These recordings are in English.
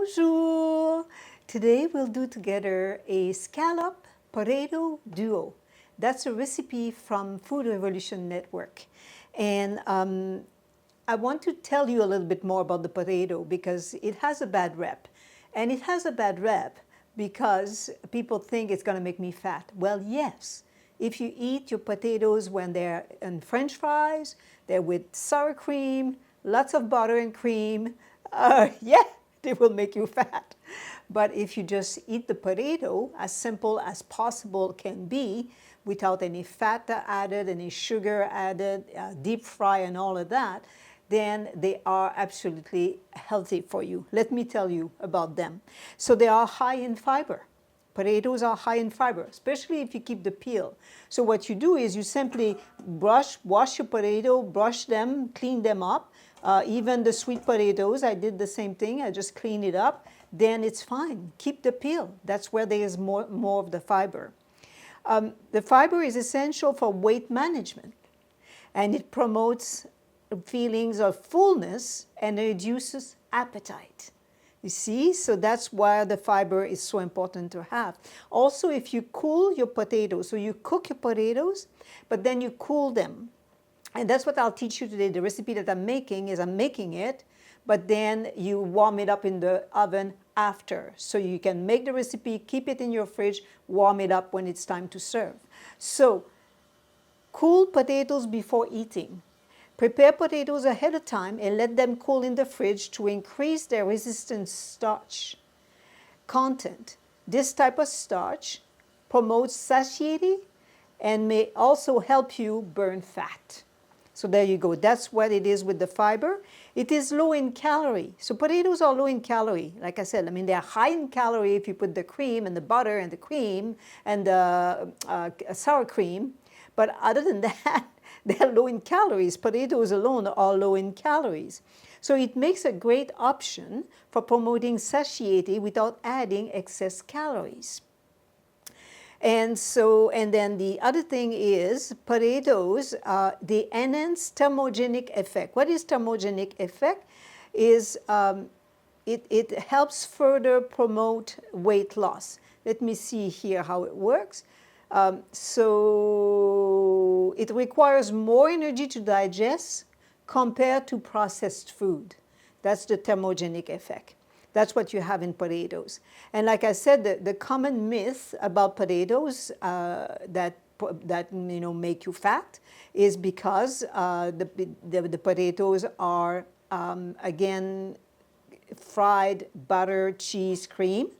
bonjour! Today we'll do together a scallop potato duo. That's a recipe from Food Revolution Network. And I want to tell you a little bit more about the potato because it has a bad rep. And it has a bad rep because people think it's going to make me fat. Well, yes. If you eat your potatoes when they're in French fries, they're with sour cream, lots of butter and cream, yeah, they will make you fat. But if you just eat the potato as simple as possible can be, without any fat added, any sugar added, deep fry and all of that, then they are absolutely healthy for you. Let me tell you about them. So they are high in fiber. Potatoes are high in fiber, especially if you keep the peel. So what you do is you simply wash your potato, brush them, clean them up. Even the sweet potatoes, I did the same thing. I just clean it up. Then it's fine. Keep the peel. That's where there is more of the fiber. The fiber is essential for weight management, and it promotes feelings of fullness and reduces appetite. You see, so that's why the fiber is so important to have. Also, if you cool your potatoes, so you cook your potatoes, but then you cool them. And that's what I'll teach you today. The recipe that I'm making is I'm making it, but then you warm it up in the oven after. So you can make the recipe, keep it in your fridge, warm it up when it's time to serve. So cool potatoes before eating. Prepare potatoes ahead of time and let them cool in the fridge to increase their resistant starch content. This type of starch promotes satiety and may also help you burn fat. So there you go. That's what it is with the fiber. It is low in calorie. So potatoes are low in calorie. Like I said, I mean, they're high in calorie if you put the cream and the butter and the cream and the sour cream. But other than that, they're low in calories. Potatoes alone are low in calories. So it makes a great option for promoting satiety without adding excess calories. And then the other thing is potatoes, they enhance thermogenic effect. What is thermogenic effect? Is it helps further promote weight loss. Let me see here how it works. So it requires more energy to digest compared to processed food. That's the thermogenic effect. That's what you have in potatoes. And like I said, the common myth about potatoes that make you fat is because the potatoes are, again, fried butter, cheese, cream.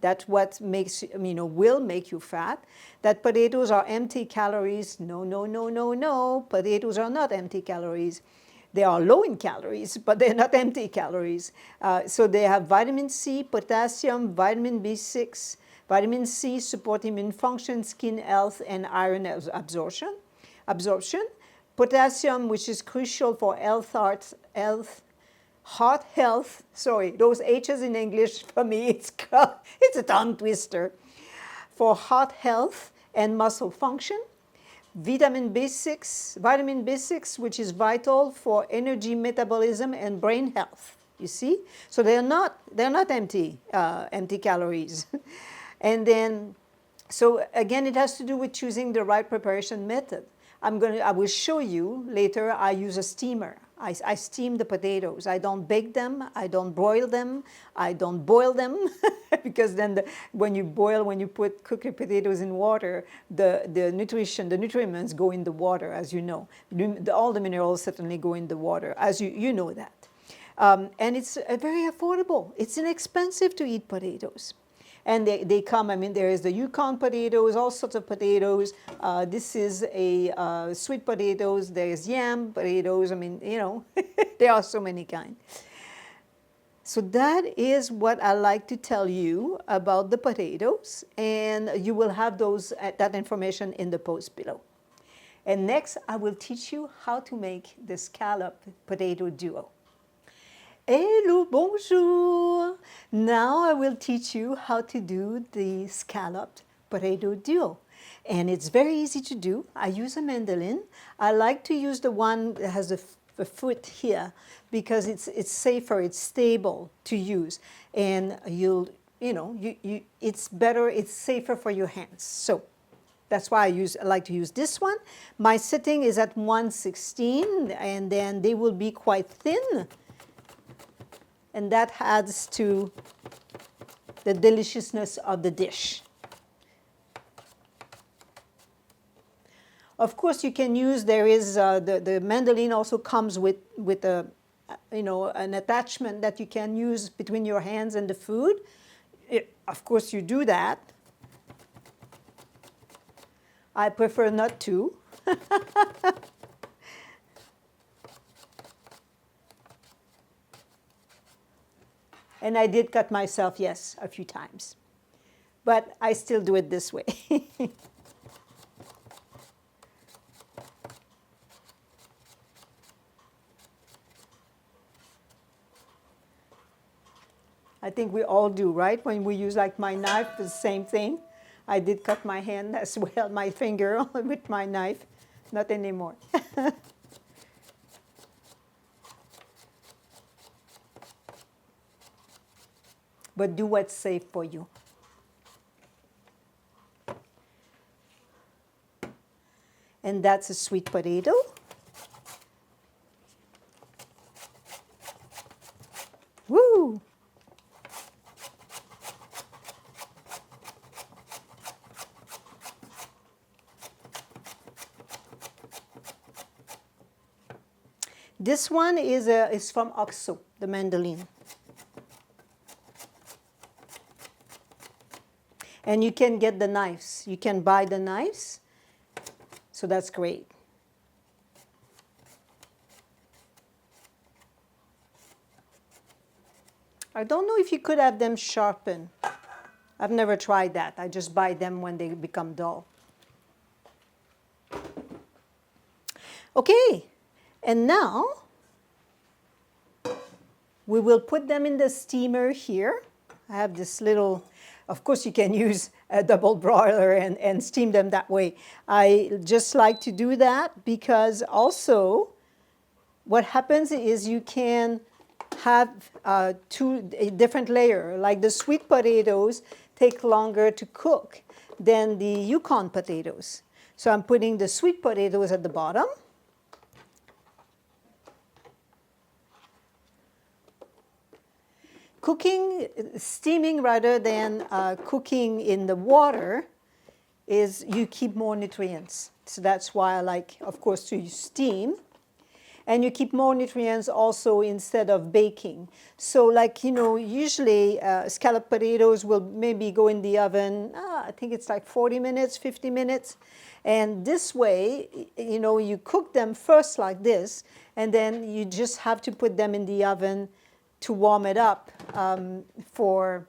That's what will make you fat. That potatoes are empty calories. No, no, no, no, no. Potatoes are not empty calories. They are low in calories, but they're not empty calories. So they have vitamin C, potassium, vitamin B6. Vitamin C support immune function, skin health, and iron absorption. Potassium, which is crucial for heart health, sorry, those H's in English for me, it's a tongue twister. For heart health and muscle function. Vitamin B6, which is vital for energy, metabolism, and brain health. You see? So they're not empty calories. And then, so again, it has to do with choosing the right preparation method. I will show you later. I use a steamer. I steam the potatoes. I don't bake them. I don't broil them. I don't boil them because then when you cook your potatoes in water, the nutriments go in the water, as you know. All the minerals certainly go in the water, as you know that. And it's very affordable. It's inexpensive to eat potatoes. And they come, I mean, there is the Yukon potatoes, all sorts of potatoes. This is a sweet potatoes. There is yam potatoes. I mean, there are so many kinds. So that is what I like to tell you about the potatoes. And you will have that information in the post below. And next, I will teach you how to make the scallop potato duo. Hello, bonjour! Now I will teach you how to do the scalloped potato duo. And it's very easy to do. I use a mandolin. I like to use the one that has a the foot here because it's safer, it's stable to use, and it's better, it's safer for your hands. So that's why I like to use this one. My sitting is at 1/16, and then they will be quite thin, and that adds to the deliciousness of the dish. Of course, you can use, there is, the mandolin also comes with an attachment that you can use between your hands and the food. Of course, you do that. I prefer not to. And I did cut myself, yes, a few times. But I still do it this way. I think we all do, right? When we use like my knife, the same thing. I did cut my hand as well, my finger with my knife. Not anymore. But do what's safe for you. And that's a sweet potato. Woo! This one is from OXO, the mandolin. And you can get the knives. You can buy the knives. So that's great. I don't know if you could have them sharpened. I've never tried that. I just buy them when they become dull. Okay. And now, we will put them in the steamer here. I have this little, of course you can use a double broiler and steam them that way. I just like to do that because also what happens is you can have a different layer. Like the sweet potatoes take longer to cook than the Yukon potatoes. So I'm putting the sweet potatoes at the bottom. Cooking, steaming rather than cooking in the water is you keep more nutrients. So that's why I like, of course, to steam. And you keep more nutrients also instead of baking. So like, usually scalloped potatoes will maybe go in the oven, I think it's like 40 minutes, 50 minutes. And this way, you cook them first like this, and then you just have to put them in the oven to warm it up for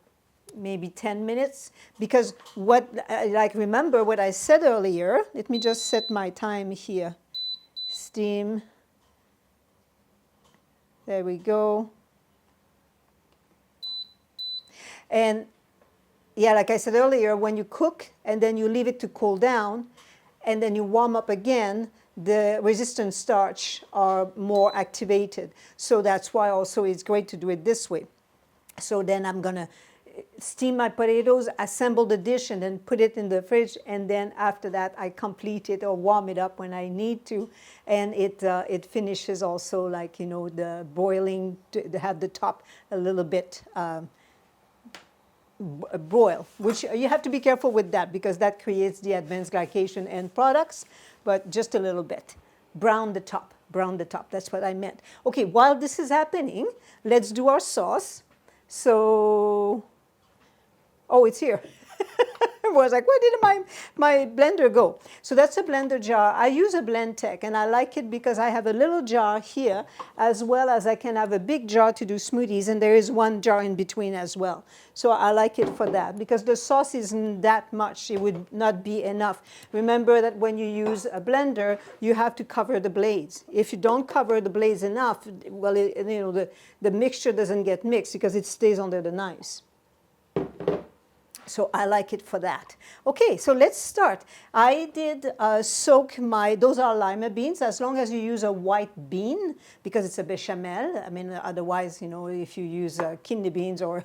maybe 10 minutes. Because remember what I said earlier. Let me just set my time here. Steam. There we go. And yeah, like I said earlier, when you cook and then you leave it to cool down and then you warm up again, the resistant starch are more activated. So that's why also it's great to do it this way. So then I'm going to steam my potatoes, assemble the dish, and then put it in the fridge. And then after that, I complete it or warm it up when I need to. And it finishes also like, the boiling, to have the top a little bit boil, which you have to be careful with that because that creates the advanced glycation end products. But just a little bit. Brown the top, that's what I meant. Okay, while this is happening, let's do our sauce. So, oh, it's here. I was like, where did my blender go? So that's a blender jar. I use a Blendtec, and I like it because I have a little jar here, as well as I can have a big jar to do smoothies, and there is one jar in between as well. So I like it for that, because the sauce isn't that much. It would not be enough. Remember that when you use a blender, you have to cover the blades. If you don't cover the blades enough, well, the mixture doesn't get mixed because it stays under the knives. So I like it for that. Okay, so let's start. I did soak those are lima beans, as long as you use a white bean, because it's a bechamel. I mean, otherwise, you know, if you use kidney beans or,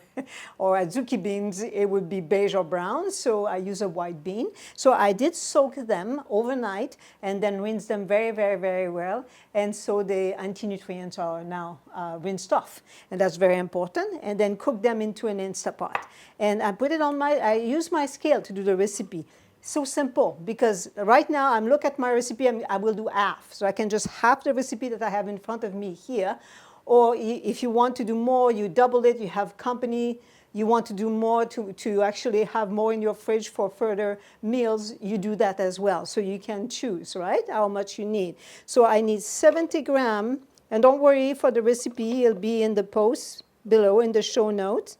or azuki beans, it would be beige or brown. So I use a white bean. So I did soak them overnight and then rinse them very, very, very well. And so the anti-nutrients are now rinsed off. And that's very important. And then cook them into an Instapot. And I put it on I use my scale to do the recipe. So simple, because right now I'm looking at my recipe and I will do half. So I can just half the recipe that I have in front of me here. Or if you want to do more, you double it, you have company, you want to do more to actually have more in your fridge for further meals, you do that as well. So you can choose, right, how much you need. So I need 70 grams, and don't worry for the recipe, it'll be in the post below in the show notes.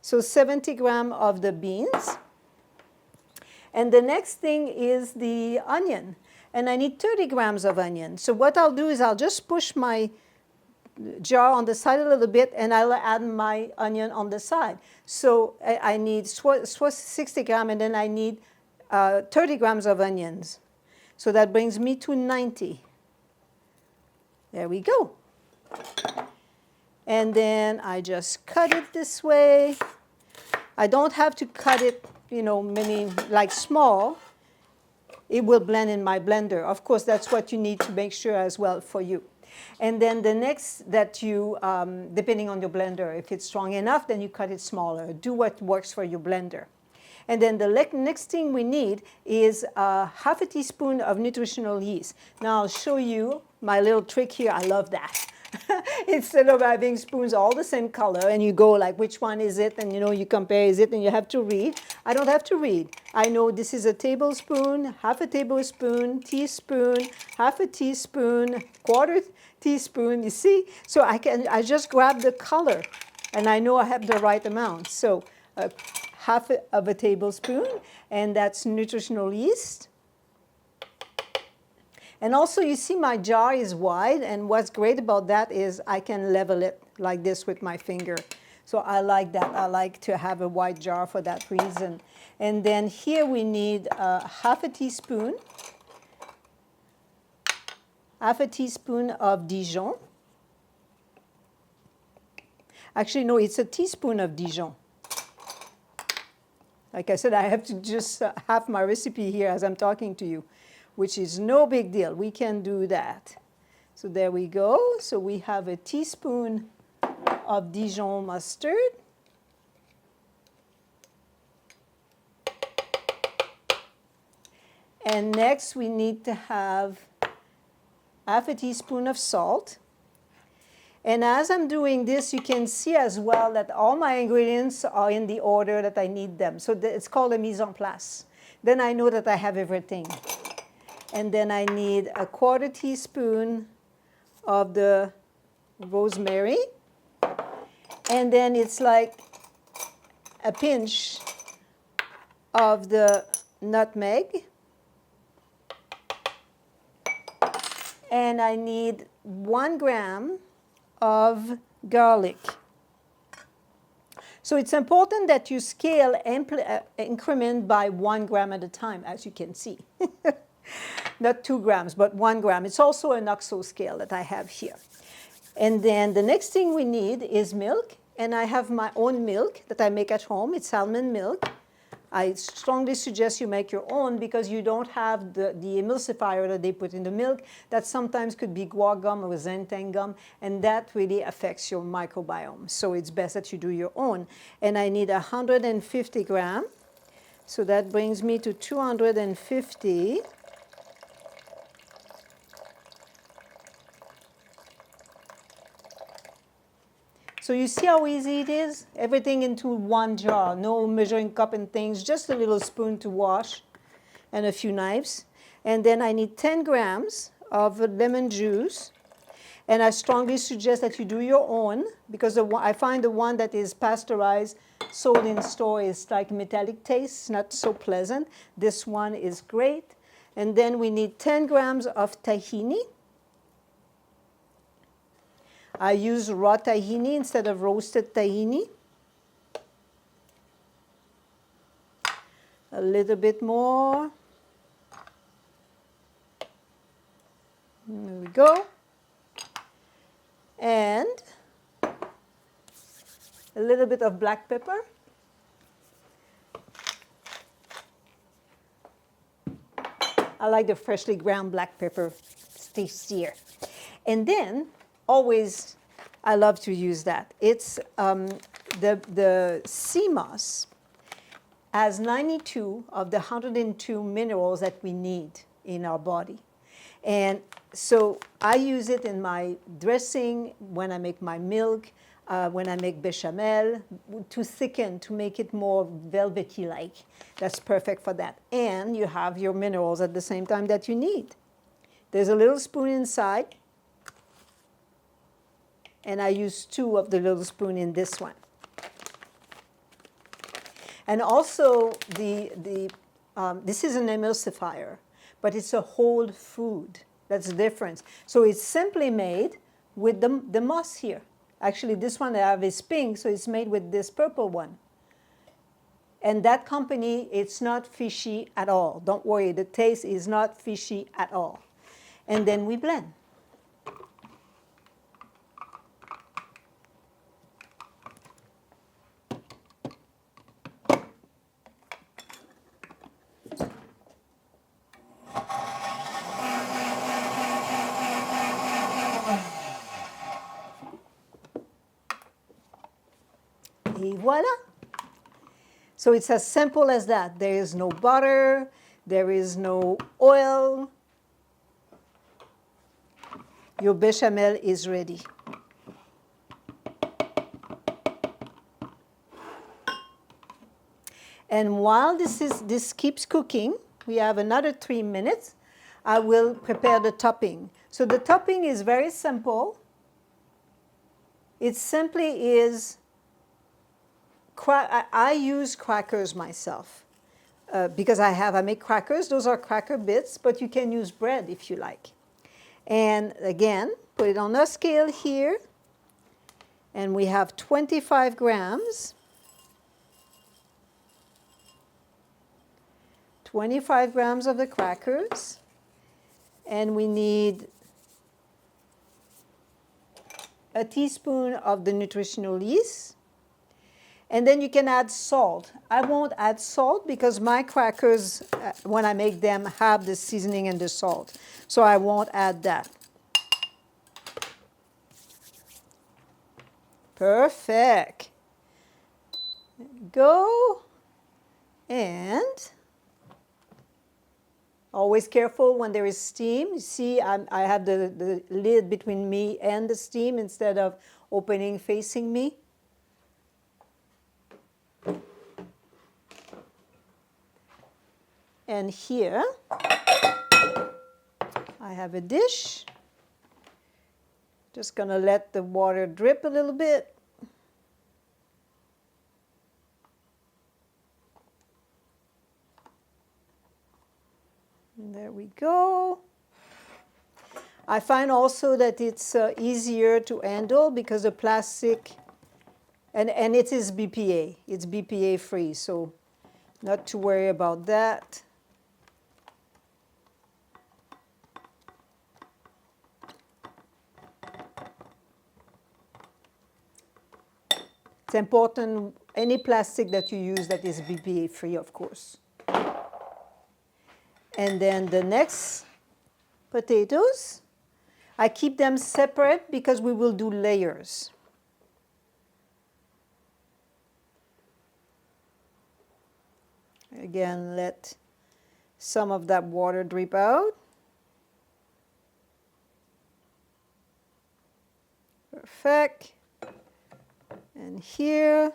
So 70 grams of the beans. And the next thing is the onion. And I need 30 grams of onion. So what I'll do is I'll just push my jar on the side a little bit, and I'll add my onion on the side. So I need 60 grams, and then I need 30 grams of onions. So that brings me to 90. There we go. And then I just cut it this way. I don't have to cut it, you know, like small. It will blend in my blender. Of course, that's what you need to make sure as well for you. And then the next that you, depending on your blender, if it's strong enough, then you cut it smaller. Do what works for your blender. And then the next thing we need is half a teaspoon of nutritional yeast. Now I'll show you my little trick here. I love that. Instead of having spoons all the same color and you go like, which one is it? And you know, you compare, is it? And you have to read. I don't have to read. I know this is a tablespoon, half a tablespoon, teaspoon, half a teaspoon, quarter teaspoon, you see? So I just grab the color and I know I have the right amount. So half of a tablespoon, and that's nutritional yeast. And also, you see my jar is wide, and what's great about that is I can level it like this with my finger. So I like that. I like to have a wide jar for that reason. And then here we need half a teaspoon of Dijon. Actually, no, it's a teaspoon of Dijon. Like I said, I have to just have my recipe here as I'm talking to you, which is no big deal. We can do that. So there we go. So we have a teaspoon of Dijon mustard. And next we need to have half a teaspoon of salt. And as I'm doing this, you can see as well that all my ingredients are in the order that I need them. So it's called a mise en place. Then I know that I have everything. And then I need a quarter teaspoon of the rosemary. And then it's like a pinch of the nutmeg. And I need 1 gram of garlic. So it's important that you scale increment by 1 gram at a time, as you can see. Not 2 grams, but 1 gram. It's also an OXO scale that I have here. And then the next thing we need is milk. And I have my own milk that I make at home. It's almond milk. I strongly suggest you make your own because you don't have the emulsifier that they put in the milk. That sometimes could be guar gum or xanthan gum, and that really affects your microbiome. So it's best that you do your own. And I need 150 grams. So that brings me to 250. So you see how easy it is? Everything into one jar, no measuring cup and things, just a little spoon to wash and a few knives. And then I need 10 grams of lemon juice. And I strongly suggest that you do your own because I find the one that is pasteurized, sold in store is like metallic taste, not so pleasant. This one is great. And then we need 10 grams of tahini. I use raw tahini instead of roasted tahini. A little bit more. There we go. And a little bit of black pepper. I like the freshly ground black pepper. It's tastier. And then, always, I love to use that. It's the sea moss has 92 of the 102 minerals that we need in our body. And so I use it in my dressing, when I make my milk, when I make bechamel, to thicken, to make it more velvety-like. That's perfect for that. And you have your minerals at the same time that you need. There's a little spoon inside. And I use 2 of the little spoon in this one. And also, this is an emulsifier, but it's a whole food. That's the difference. So it's simply made with the moss here. Actually, this one I have is pink, so it's made with this purple one. And that company, it's not fishy at all. Don't worry, the taste is not fishy at all. And then we blend. Et voila. So it's as simple as that. There is no butter. There is no oil. Your bechamel is ready. And while this keeps cooking, we have another 3 minutes, I will prepare the topping. So the topping is very simple. It simply is, I use crackers myself because I make crackers. Those are cracker bits, but you can use bread if you like. And again, put it on a scale here. And we have 25 grams. 25 grams of the crackers. And we need a teaspoon of the nutritional yeast. And then you can add salt. I won't add salt because my crackers, when I make them, have the seasoning and the salt. So I won't add that. Perfect. There we go. And always careful when there is steam. You see, I have the lid between me and the steam instead of opening facing me. And here, I have a dish. Just going to let the water drip a little bit. And there we go. I find also that it's easier to handle because the plastic, and it is BPA. It's BPA free, so not to worry about that. It's important, any plastic that you use that is BPA free, of course. And then the next potatoes, I keep them separate because we will do layers. Again, let some of that water drip out. Perfect. And here.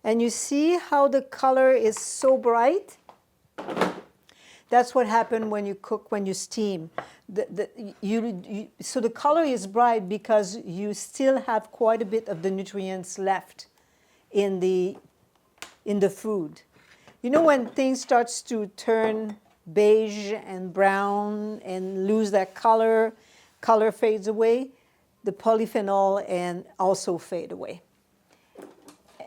And you see how the color is so bright? That's what happens when you cook, when you steam. So the color is bright because you still have quite a bit of the nutrients left in the food. You know when things starts to turn beige and brown and lose that color fades away? The polyphenol and also fade away.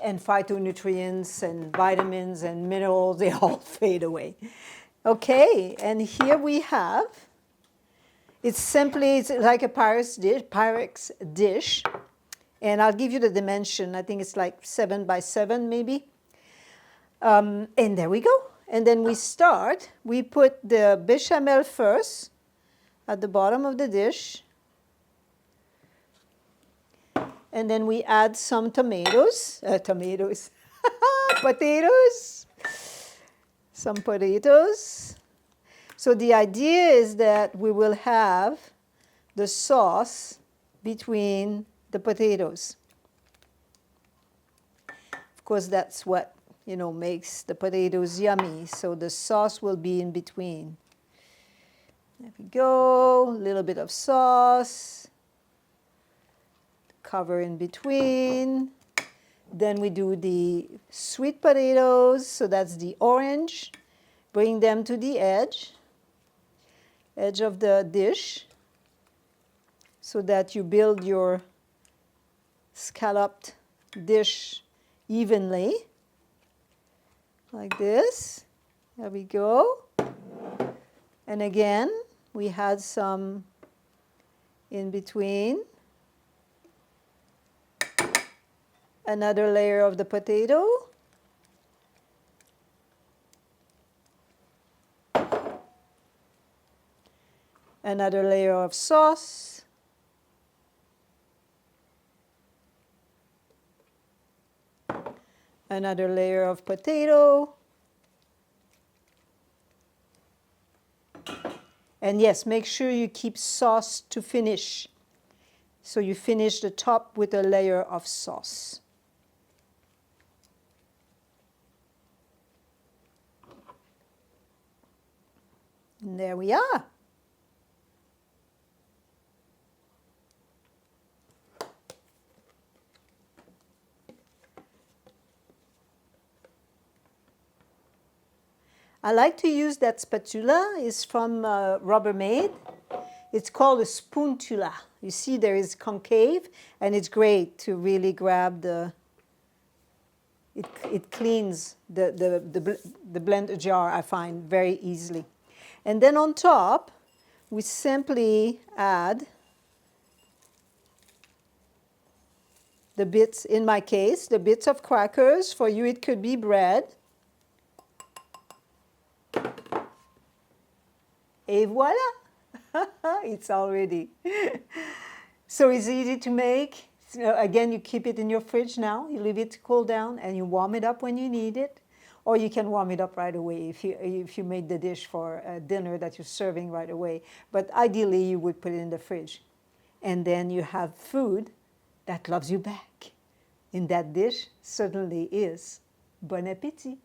and phytonutrients and vitamins and minerals, they all fade away. Okay, and here we have, it's like a Pyrex dish. And I'll give you the dimension. I think it's like 7 by 7 maybe. And there we go. And then we put the bechamel first at the bottom of the dish. And then we add some potatoes. Some potatoes. So the idea is that we will have the sauce between the potatoes. Of course, that's what, makes the potatoes yummy. So the sauce will be in between. There we go. A little bit of sauce. Cover in between. Then we do the sweet potatoes. So that's the orange. Bring them to the edge of the dish, so that you build your scalloped dish evenly, like this. There we go. And again, we had some in between. Another layer of the potato. Another layer of sauce. Another layer of potato. And yes, make sure you keep sauce to finish. So you finish the top with a layer of sauce. And there we are. I like to use that spatula. It's from Rubbermaid. It's called a spoontula. You see there is concave, and it's great to really grab the, it cleans the blender jar, I find, very easily. And then on top, we simply add the bits, in my case, the bits of crackers. For you, it could be bread. Et voilà! It's all ready. So it's easy to make. So again, you keep it in your fridge now. You leave it to cool down, and you warm it up when you need it. Or you can warm it up right away if you made the dish for dinner that you're serving right away. But ideally, you would put it in the fridge. And then you have food that loves you back. In that dish certainly is bon appétit.